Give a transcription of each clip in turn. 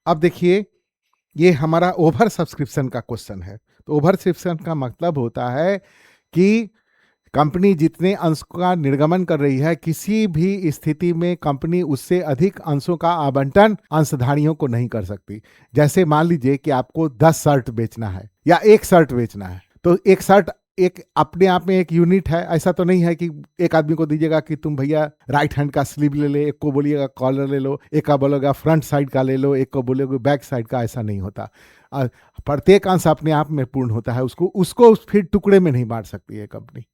अब देखिए, ये हमारा ओवर सब्सक्रिप्शन का क्वेश्चन है। तो ओवर सब्सक्रिप्शन का मतलब होता है कि कंपनी जितने अंश का निर्गमन कर रही है, किसी भी स्थिति में कंपनी उससे अधिक अंशों का आवंटन अंशधारियों को नहीं कर सकती। जैसे मान लीजिए कि आपको 10 शर्ट बेचना है या एक शर्ट बेचना है, तो एक शर्ट एक अपने आप में एक यूनिट है। ऐसा तो नहीं है कि एक आदमी को दीजिएगा कि तुम भैया राइट हैंड का स्लीव ले ले, एक को बोलिएगा कॉलर ले लो, एक का बोलेगा फ्रंट साइड का ले लो, एक को बोलेगा बैक साइड का। ऐसा नहीं होता। प्रत्येक अंश अपने आप में पूर्ण होता है, उसको फिर टुकड़े में नहीं बांट सकती है कंपनी।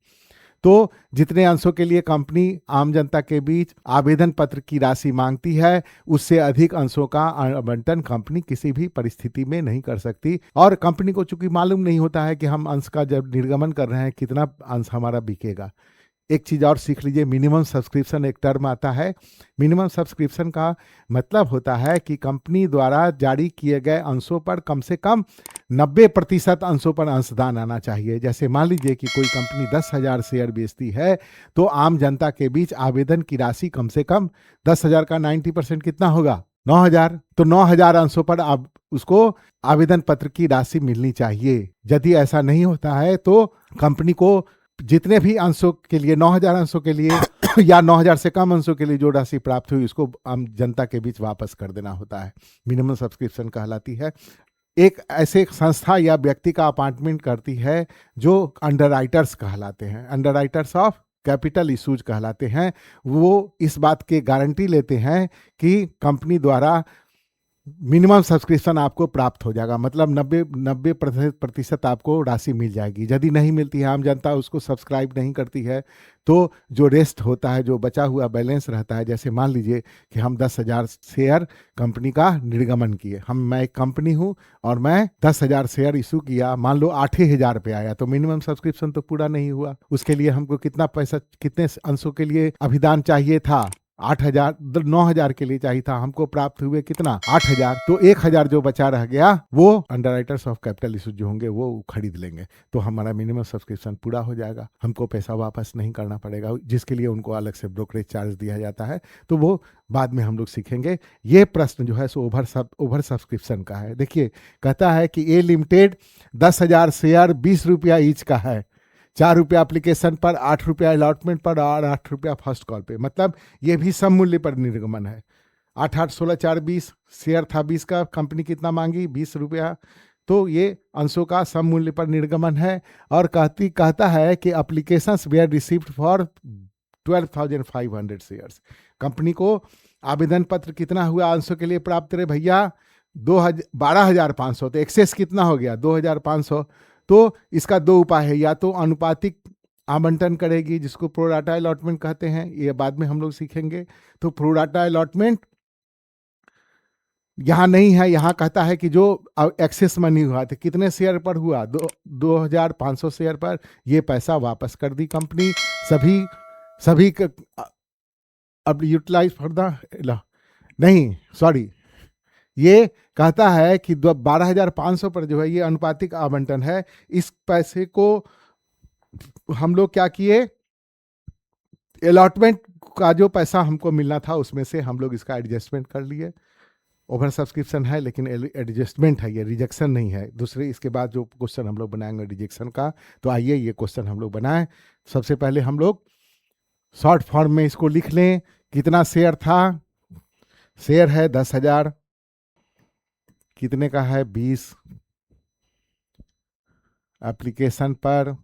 तो जितने अंशों के लिए कंपनी आम जनता के बीच आवेदन पत्र की राशि मांगती है, उससे अधिक अंशों का आवंटन कंपनी किसी भी परिस्थिति में नहीं कर सकती। और कंपनी को चूंकि मालूम नहीं होता है कि हम अंश का जब निर्गमन कर रहे हैं कितना अंश हमारा बिकेगा। एक चीज और सीख लीजिए, मिनिमम सब्सक्रिप्शन एक टर्म आता है। मिनिमम सब्सक्रिप्शन का मतलब होता है कि कंपनी द्वारा जारी किए गए अंशों पर कम से कम 90% अंशों पर अंशदान आना चाहिए। जैसे मान लीजिए कि कोई कंपनी 10,000 शेयर बेचती है, तो आम जनता के बीच आवेदन की राशि कम से कम 10,000 का 90% कितना होगा? 9,000। तो 9,000 अंशों पर आप उसको आवेदन पत्र की राशि मिलनी चाहिए। यदि ऐसा नहीं होता है तो कंपनी को जितने भी अंशों के लिए 9,000 अंशों के लिए या 9,000 से कम अंशों के लिए जो राशि प्राप्त हुई उसको आम जनता के बीच वापस कर देना होता है। मिनिमम सब्सक्रिप्शन कहलाती है। एक ऐसे संस्था या व्यक्ति का अपॉइंटमेंट करती है जो अंडरराइटर्स कहलाते हैं, अंडरराइटर्स ऑफ कैपिटल इशूज कहलाते हैं। वो इस बात की गारंटी लेते हैं कि कंपनी द्वारा मिनिमम सब्सक्रिप्शन आपको प्राप्त हो जाएगा, मतलब 90% आपको राशि मिल जाएगी। यदि नहीं मिलती है, आम जनता उसको सब्सक्राइब नहीं करती है, तो जो रेस्ट होता है, जो बचा हुआ बैलेंस रहता है, जैसे मान लीजिए कि हम 10,000 शेयर कंपनी का निर्गमन किए। मैं एक कंपनी हूं और मैं 10,000 शेयर इशू किया, मान लो 8,000 पे आया, तो मिनिमम सब्सक्रिप्शन तो पूरा नहीं हुआ। उसके लिए हमको कितना पैसा, कितने अंशों के लिए अभिदान चाहिए था? 8,000, 9,000 के लिए चाहिए था, हमको प्राप्त हुए कितना? 8,000। तो 1,000 जो बचा रह गया वो अंडरराइटर्स ऑफ कैपिटल इशू जो होंगे वो खरीद लेंगे, तो हमारा मिनिमम सब्सक्रिप्शन पूरा हो जाएगा। हमको पैसा वापस नहीं करना पड़ेगा, जिसके लिए उनको अलग से ब्रोकरेज चार्ज दिया जाता है, तो वो बाद में हम लोग सीखेंगे। ये प्रश्न जो है सो ओवर सब्सक्रिप्शन का है। देखिए, कहता है कि ए लिमिटेड 10,000 शेयर 20 रुपया ईच का है, 4 रुपया एप्लीकेशन पर, 8 रुपया अलॉटमेंट पर और 8 रुपया फर्स्ट कॉल पे। मतलब ये भी सम मूल्य पर निर्गमन है। 8 8 16 4 20 शेयर था 20 का, कंपनी कितना मांगी? 20 रुपया। तो ये अंशों का सम मूल्य पर निर्गमन है। और कहता है कि applications were received for 12,500 shares. Company को आवेदन पत्र कितना हुआ अंशों के लिए प्राप्त रहे भैया? 12,500। तो एक्सेस कितना हो गया? 2,500। तो इसका दो उपाय है, या तो अनुपातिक आवंटन करेगी जिसको प्रोराटा अलॉटमेंट कहते हैं, ये बाद में हम लोग सीखेंगे। तो प्रोराटा अलॉटमेंट यहाँ नहीं है, यहाँ कहता है कि जो एक्सेस मनी हुआ था, कितने शेयर पर हुआ? 2,500 शेयर पर, ये पैसा वापस कर दी कंपनी। सभी अब यूटिलाइज फॉर द नहीं, सॉरी, ये कहता है कि 12,500 पर जो है ये अनुपातिक आवंटन है। इस पैसे को हम लोग क्या किए? अलॉटमेंट का जो पैसा हमको मिलना था उसमें से हम लोग इसका एडजस्टमेंट कर लिए। ओवर सब्सक्रिप्शन है लेकिन एडजस्टमेंट है, ये रिजेक्शन नहीं है। दूसरे इसके बाद जो क्वेश्चन हम लोग बनाएंगे रिजेक्शन का, तो आइए ये क्वेश्चन हम लोग बनाएं। सबसे पहले हम लोग शॉर्ट फॉर्म में इसको लिख लें। कितना शेयर था? शेयर है 10,000, कितने का है? 20। एप्लीकेशन पर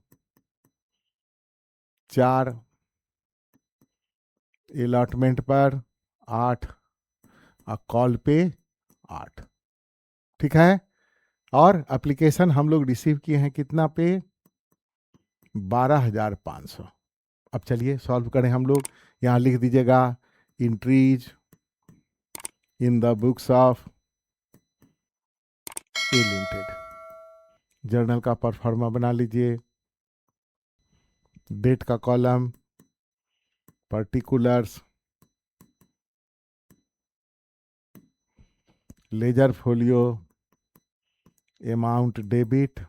4, अलॉटमेंट पर 8 और कॉल पे 8। ठीक है। और एप्लीकेशन हम लोग रिसीव किए हैं कितना पे? 12,500। अब चलिए सॉल्व करें हम लोग। यहाँ लिख दीजिएगा entries in the books of A limited. Journal का परफॉर्मा बना लीजिए। डेट का column, particulars, ledger folio, amount debit,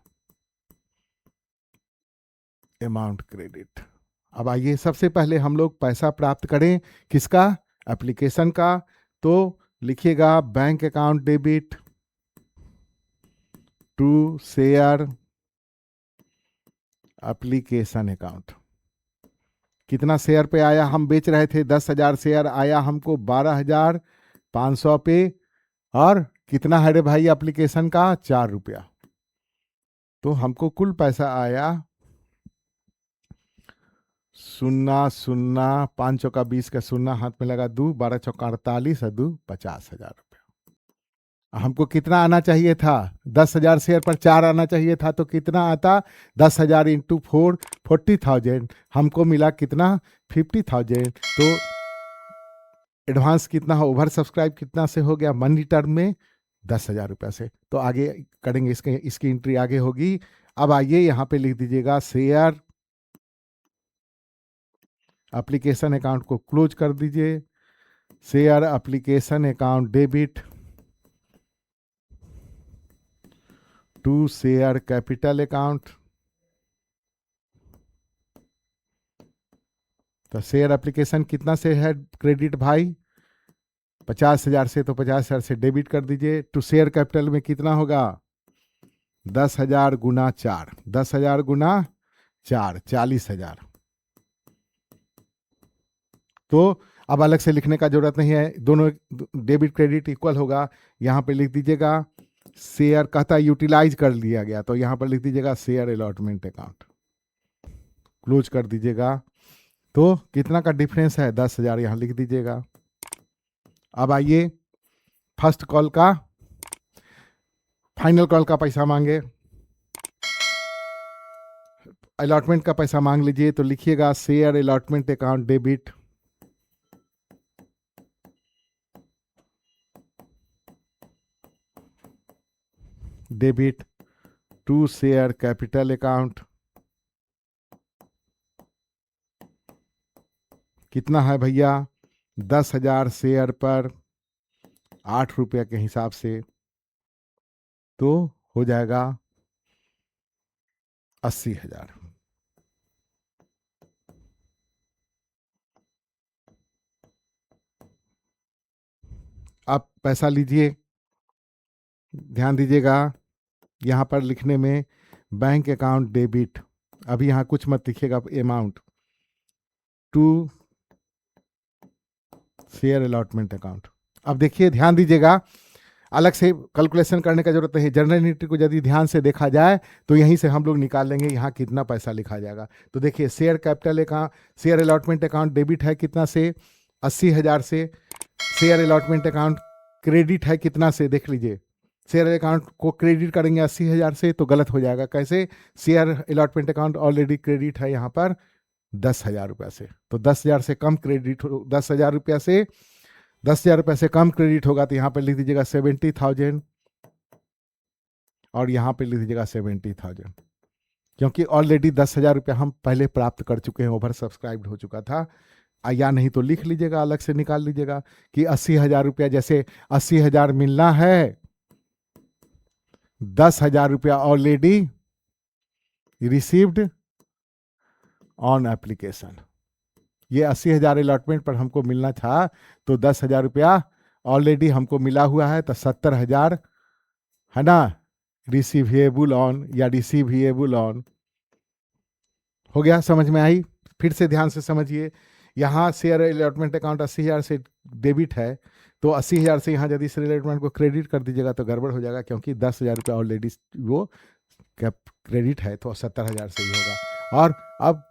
amount credit. अब आइए सबसे पहले हम लोग पैसा प्राप्त करें, किसका? एप्लीकेशन का। तो लिखिएगा bank account debit to share application account. कितना शेयर पे आया, हम बेच रहे थे 10,000 शेयर, आया हमको 12,500 पे। और कितना है रे भाई एप्लीकेशन का, 4 रुपया। तो हमको कुल पैसा आया 0, 0, 5 चौका 20 का 0 हाथ में लगा, 2, 12 चौका 48 और 2, 50,000 रुपया। हमको कितना आना चाहिए था, 10,000 शेयर पर 4 आना चाहिए था, तो कितना आता, 10,000 इंटू 4, 40,000। हमको मिला कितना, 50,000। तो एडवांस कितना हो, ओवर सब्सक्राइब कितना से हो गया, मनी टर्म में 10,000 रुपया से। तो आगे करेंगे, इसकी एंट्री आगे होगी। अब आइए यहाँ पे लिख दीजिएगा शेयर एप्लीकेशन अकाउंट को क्लोज कर दीजिए। Share application account debit to share capital account. तो शेयर एप्लीकेशन कितना से है क्रेडिट भाई, 50,000 से, तो 50,000 से डेबिट कर दीजिए। टू शेयर कैपिटल में कितना होगा, 10,000 गुना 4, 10,000 गुना 4, 40,000। तो अब अलग से लिखने का जरूरत नहीं है, दोनों डेबिट क्रेडिट इक्वल होगा। यहां पे लिख दीजिएगा शेयर, कहता यूटिलाइज कर लिया गया, तो यहां पर लिख दीजिएगा शेयर अलॉटमेंट अकाउंट, क्लोज कर दीजिएगा। तो कितना का डिफरेंस है, 10,000 यहां लिख दीजिएगा। अब आइए फर्स्ट कॉल का, फाइनल कॉल का पैसा मांगे, अलॉटमेंट का पैसा मांग लीजिए। तो लिखिएगा share allotment account debit to share capital account. कितना है भैया, 10,000 शेयर पर 8 रुपया के हिसाब से, तो हो जाएगा 80,000। अब पैसा लीजिए, ध्यान दीजिएगा यहां पर लिखने में बैंक अकाउंट डेबिट, अभी यहां कुछ मत लिखिएगा, amount to share allotment account. अब देखिए ध्यान दीजिएगा, अलग से कैलकुलेशन करने का जरूरत नहीं है, जनरल एंट्री को यदि ध्यान से देखा जाए तो यहीं से हम लोग निकाल लेंगे यहाँ कितना पैसा लिखा जाएगा। तो देखिए share capital account, share allotment account debit है कितना से, 80,000 से। शेयर अलॉटमेंट अकाउंट क्रेडिट है कितना से, देख लीजिए, शेयर अकाउंट को क्रेडिट करेंगे 80,000 से तो गलत हो जाएगा, कैसे, share allotment account already credit है यहाँ पर 10,000 रुपया से, तो 10,000 से कम क्रेडिट, 10,000 रुपया से 10,000 रुपये से कम क्रेडिट होगा, तो यहाँ पर लिख दीजिएगा 70,000 और यहाँ पे लिख दीजिएगा 70,000, क्योंकि ऑलरेडी 10,000 रुपया हम पहले प्राप्त कर चुके हैं, ओवर सब्सक्राइब्ड हो चुका था। या नहीं तो लिख लीजिएगा, अलग से निकाल लीजिएगा कि 80,000 रुपया, जैसे 80,000 मिलना है, 10,000 रुपया ऑलरेडी रिसीव्ड ऑन एप्लीकेशन। ये 80,000 अलॉटमेंट पर हमको मिलना था, तो 10,000 रुपया ऑलरेडी हमको मिला हुआ है, तो 70,000 है ना, रिसीवेबल ऑन या रिसीवेबल ऑन हो गया। समझ में आई, फिर से ध्यान से समझिए, यहाँ शेयर अलॉटमेंट अकाउंट 80,000 से डेबिट है, तो 80,000 से यहाँ यदि शेयर अलॉटमेंट को क्रेडिट कर दीजिएगा तो गड़बड़ हो जाएगा, क्योंकि 10,000 रुपया ऑलरेडी वो क्रेडिट है, तो 70,000 से ही होगा। और अब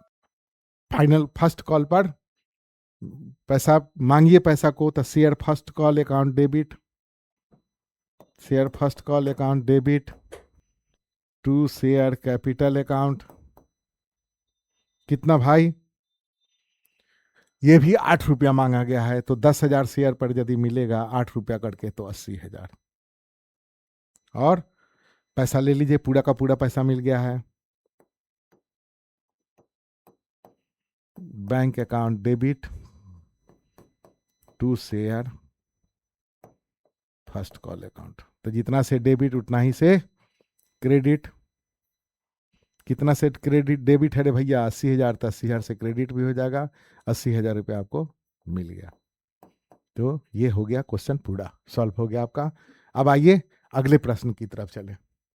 फाइनल फर्स्ट कॉल पर पैसा मांगिए, पैसा को, तो share first call account debit, share first call account debit to share capital account. कितना भाई, ये भी 8 रुपया मांगा गया है, तो 10,000 शेयर पर यदि मिलेगा 8 रुपया करके तो 80,000। और पैसा ले लीजिए, पूरा का पूरा पैसा मिल गया है। Bank account debit to share first call account, तो जितना से डेबिट उतना ही से क्रेडिट। कितना से क्रेडिट डेबिट है रे भैया, 80,000, तो 80,000 से क्रेडिट भी हो जाएगा, 80,000 रुपया आपको मिल गया। तो ये हो गया क्वेश्चन पूरा सॉल्व हो गया आपका। अब आइए अगले प्रश्न की तरफ चलें।